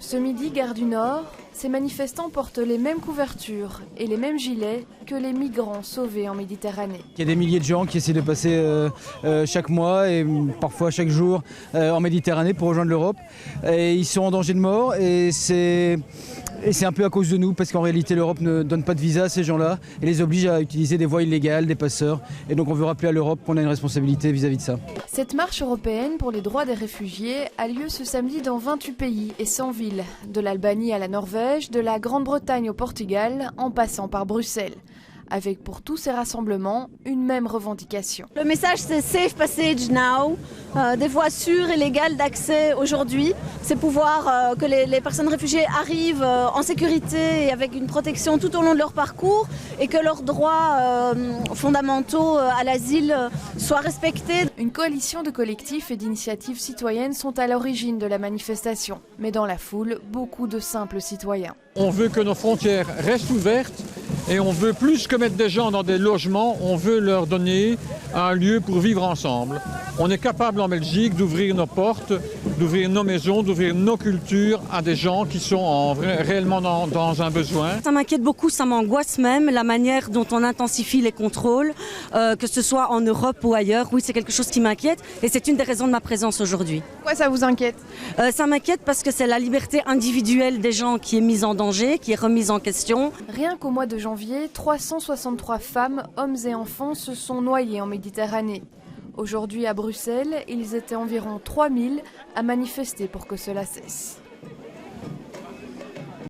Ce midi, gare du Nord, ces manifestants portent les mêmes couvertures et les mêmes gilets que les migrants sauvés en Méditerranée. Il y a des milliers de gens qui essaient de passer chaque mois et parfois chaque jour en Méditerranée pour rejoindre l'Europe. Et ils sont en danger de mort et c'est un peu à cause de nous parce qu'en réalité l'Europe ne donne pas de visa à ces gens-là et les oblige à utiliser des voies illégales, des passeurs. Et donc on veut rappeler à l'Europe qu'on a une responsabilité vis-à-vis de ça. Cette marche européenne pour les droits des réfugiés a lieu ce samedi dans 28 pays et 100 villes, de l'Albanie à la Norvège, de la Grande-Bretagne au Portugal, en passant par Bruxelles. Avec pour tous ces rassemblements une même revendication. Le message c'est Safe Passage Now, des voies sûres et légales d'accès aujourd'hui. C'est pouvoir que les personnes réfugiées arrivent en sécurité et avec une protection tout au long de leur parcours et que leurs droits fondamentaux à l'asile soient respectés. Une coalition de collectifs et d'initiatives citoyennes sont à l'origine de la manifestation. Mais dans la foule, beaucoup de simples citoyens. On veut que nos frontières restent ouvertes. Et on veut plus que mettre des gens dans des logements, on veut leur donner un lieu pour vivre ensemble. On est capable en Belgique d'ouvrir nos portes, d'ouvrir nos maisons, d'ouvrir nos cultures à des gens qui sont réellement dans un besoin. Ça m'inquiète beaucoup, ça m'angoisse même, la manière dont on intensifie les contrôles, que ce soit en Europe ou ailleurs. Oui, c'est quelque chose qui m'inquiète et c'est une des raisons de ma présence aujourd'hui. Pourquoi ça vous inquiète ? Ça m'inquiète parce que c'est la liberté individuelle des gens qui est mise en danger, qui est remise en question. Rien qu'au mois de janvier, 363 femmes, hommes et enfants se sont noyés en Méditerranée. Aujourd'hui à Bruxelles, ils étaient environ 3000 à manifester pour que cela cesse.